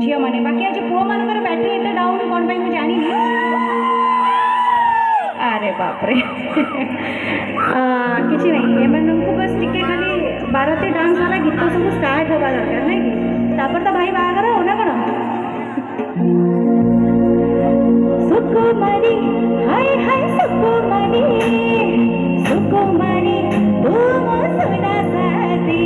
झील मैंने बाकी आज पुओ मानकर बैटरी एत डाउन कौन पाई मुझे जानी अरे बापरे किसी नहीं एमको बस टिके खाली बारती डांस वाला गीत सब स्टार्ट होगा दरकार नहीं तापर तो भाई बाहागर हो ना कौन सुकुमारी हाय हाय सुकुमारी सुकुमारी तुम सुना साथी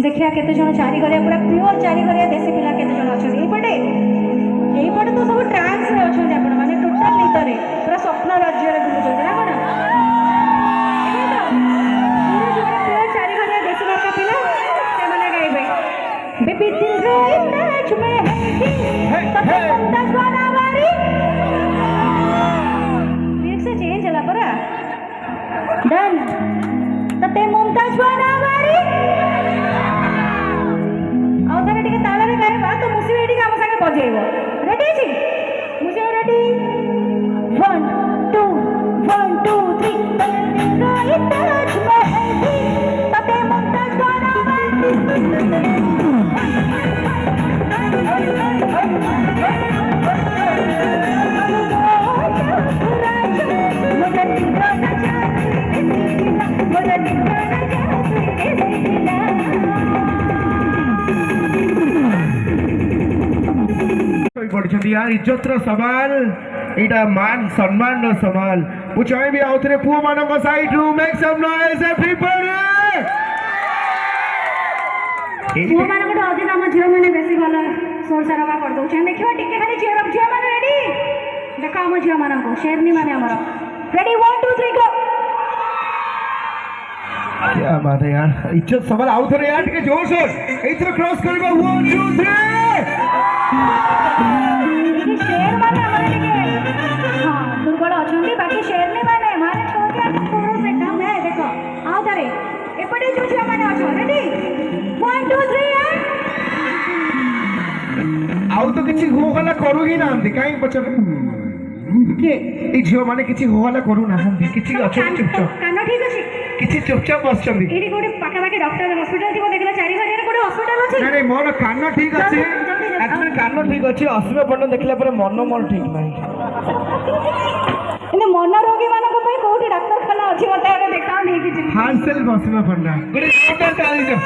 देखिया केते जण चारी घरिया पूरा प्योर चारी घरिया देसी पिला केते जण अछन एपटे तो सब ट्रांस रे अछन आपण माने टोटल नितरे पूरा स्वप्न राज्य रे बुलु जण ना कोन प्योर चारी घरिया देसी भाषा पिला से माने गाइबे बेबी दिल रोए नाच में है तब पंता स्वानावारी लिरिक्स चेंज होला परा डन तते मुमताज स्वानावारी तालारे गाइबा तो मुसी एडी काम संगे बजेइबो रेडी छी मुसी रेडी 1 2 1 2 3 रोई ताज महल तते मुमताज स्वानावारी मुझे दिल ना जाने मुझे दिल ना जाने यार इज्जत रो सवाल एटा मान सम्मान रो सवाल मु चाहेबी आउथरे पुओ मानक साइड रु मेक सम नॉइज एवरीबॉडी पुओ मानक अधिक आम झील मैंने बेसी भल सोर साराबा कर दौन देखा टिके खाली झील झील मैंने रेडी देख आम झील मान शेरनी मैंने आमर रेडी 1 2 3 गो क्या बात है यार इज्जत सवाल आउथरे यार टिके जोर जोर एथरे क्रॉस करबा 1 2 3 शेर माने आमर टिके हां दुर्बल अछंती बाकी शेरनी माने माने छोटे थोड़ा से कम है देखो आओ तारे एपटे जो झील माने अछ रेडी 1 2 3 आउ तो किछि होहला करू ही नांदी काई पचर के ए झियो माने किछि होहला करू नांदी किछि अछ चुपचाप कान ठीक अछि किछि चुपचाप बसचंदी एडी कोडे पाखापाखि डॉक्टर हॉस्पिटल थी देखला चारि घरिया कोडे हॉस्पिटल अछि नहीं नहीं मोर कान ठीक अछि एक्चुअली कान ठीक अछि असुर पन्न देखला पर मन मोर ठीक नाही इने मन रोगी मानक पई कोठी डॉक्टर खाना अछि मते आगे देखाओ नहीं कि हालसेल बसमा पन्ना गुडी जोरदार ताली दो